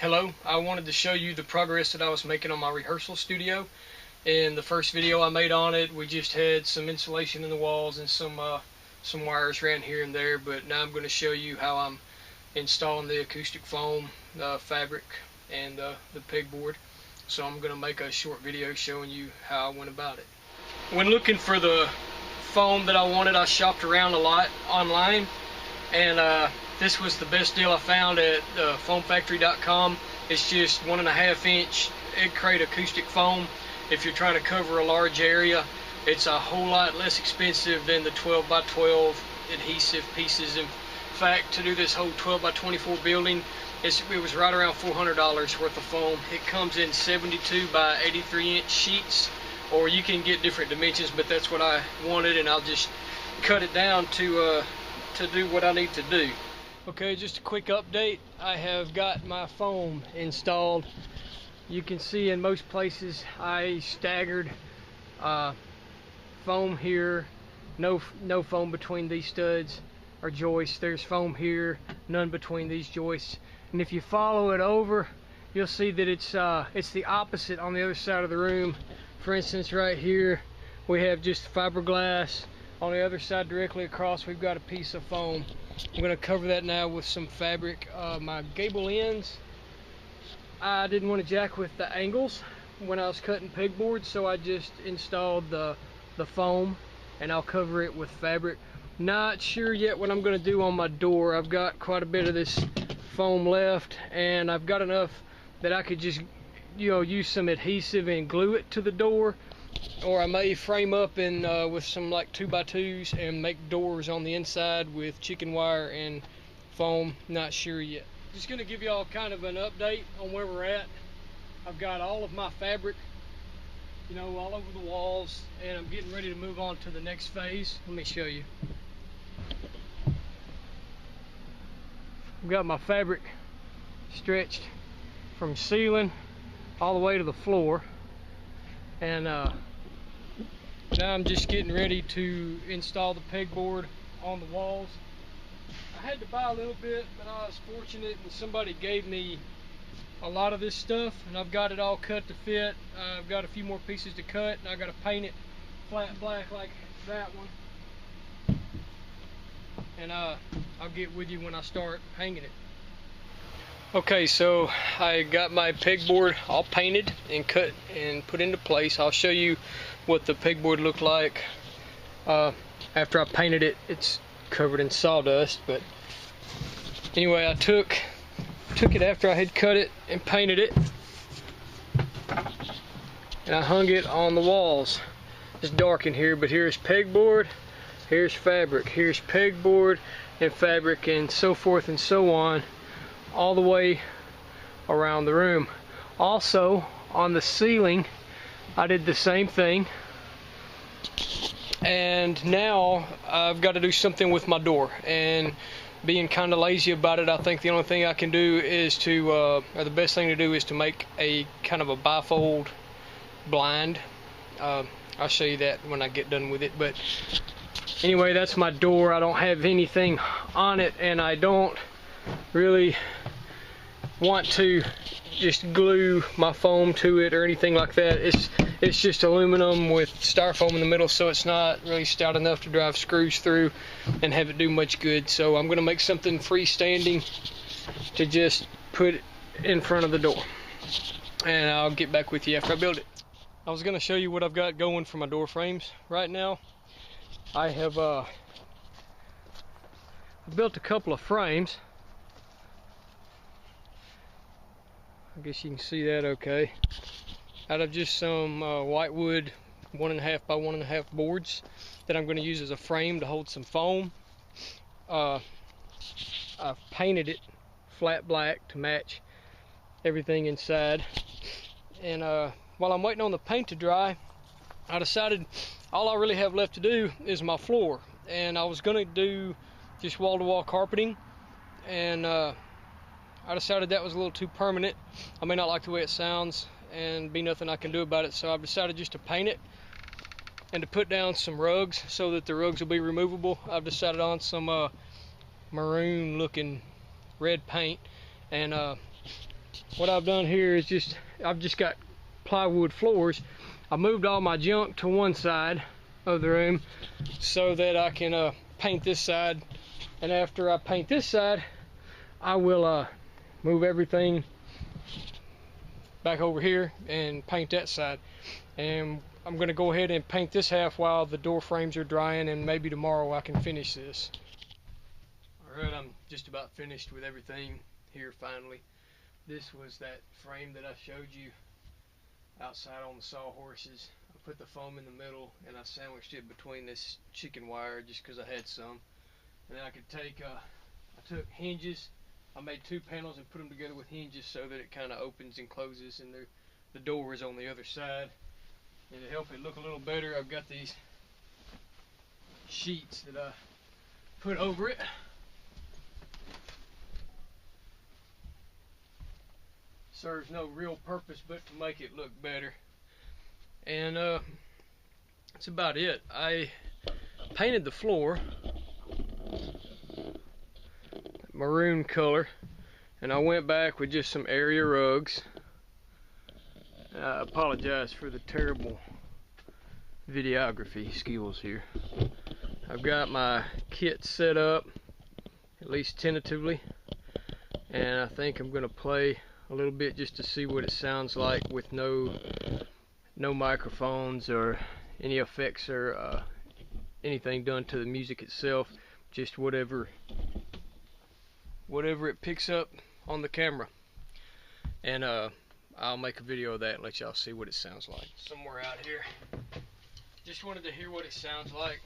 Hello, I wanted to show you the progress that I was making on my rehearsal studio. In the first video I made on it, we just had some insulation in the walls and some wires ran here and there, but now I'm going to show you how I'm installing the acoustic foam, fabric, and the pegboard. So I'm going to make a short video showing you how I went about it. When looking for the foam that I wanted, I shopped around a lot online, and this was the best deal I found at foamfactory.com. It's just 1.5 inch egg crate acoustic foam. If you're trying to cover a large area, it's a whole lot less expensive than the 12 by 12 adhesive pieces. In fact, to do this whole 12 by 24 building, it was right around $400 worth of foam. It comes in 72 by 83 inch sheets, or you can get different dimensions, but that's what I wanted, and I'll just cut it down to do what I need to do. Okay, just a quick update. I have got my foam installed. You can see in most places I staggered foam here, no foam between these studs or joists. There's foam here, none between these joists. And if you follow it over, you'll see that it's the opposite on the other side of the room. For instance, right here we have just fiberglass. On the other side, directly across, we've got a piece of foam. I'm going to cover that now with some fabric. My gable ends, I didn't want to jack with the angles when I was cutting pegboard, so I just installed the foam, and I'll cover it with fabric. Not sure yet what I'm going to do on my door. I've got quite a bit of this foam left, and I've got enough that I could just, use some adhesive and glue it to the door. Or I may frame up with some like 2x2s and make doors on the inside with chicken wire and foam. Not sure yet. Just going to give y'all kind of an update on where we're at. I've got all of my fabric, all over the walls, and I'm getting ready to move on to the next phase. Let me show you. I've got my fabric stretched from ceiling all the way to the floor. And now I'm just getting ready to install the pegboard on the walls. I had to buy a little bit, but I was fortunate and somebody gave me a lot of this stuff, and I've got it all cut to fit. I've got a few more pieces to cut, and I got to paint it flat black like that one. And I'll get with you when I start hanging it. Okay, so I got my pegboard all painted and cut and put into place. I'll show you what the pegboard looked like after I painted it. It's covered in sawdust, but anyway, I took it after I had cut it and painted it, and I hung it on the walls. It's dark in here, but here's pegboard, here's fabric, here's pegboard and fabric, and so forth and so on, all the way around the room. Also on the ceiling I did the same thing, and now I've got to do something with my door, and being kind of lazy about it, I think the only thing I can do is to or the best thing to do is to make a kind of a bifold blind. I'll show you that when I get done with it, but anyway, that's my door. I don't have anything on it, and I don't really want to just glue my foam to it or anything like that. It's just aluminum with styrofoam in the middle, so it's not really stout enough to drive screws through and have it do much good. So I'm going to make something freestanding to just put in front of the door, and I'll get back with you after I build it. I was going to show you what I've got going for my door frames right now. I have built a couple of frames. I guess you can see that okay. Out of just some whitewood 1.5 by 1.5 boards that I'm going to use as a frame to hold some foam. I've painted it flat black to match everything inside. And while I'm waiting on the paint to dry, I decided all I really have left to do is my floor. And I was going to do just wall-to-wall carpeting, and I decided that was a little too permanent. I may not like the way it sounds and be nothing I can do about it, so I've decided just to paint it and to put down some rugs so that the rugs will be removable. I've decided on some maroon looking red paint, and what I've done here is I've just got plywood floors. I moved all my junk to one side of the room so that I can paint this side, and after I paint this side I will move everything back over here and paint that side. And I'm going to go ahead and paint this half while the door frames are drying, and maybe tomorrow I can finish this. Alright, I'm just about finished with everything here finally. This was that frame that I showed you outside on the sawhorses. I put the foam in the middle and I sandwiched it between this chicken wire just because I had some. And then I could take, I took hinges. I made 2 panels and put them together with hinges so that it kind of opens and closes, and the door is on the other side. And to help it look a little better, I've got these sheets that I put over it. Serves no real purpose but to make it look better. And that's about it. I painted the floor maroon color, and I went back with just some area rugs. I apologize for the terrible videography skills here. I've got my kit set up, at least tentatively, and I think I'm going to play a little bit just to see what it sounds like with no microphones or any effects or anything done to the music itself, just whatever it picks up on the camera. And I'll make a video of that and let y'all see what it sounds like somewhere out here. Just wanted to hear what it sounds like.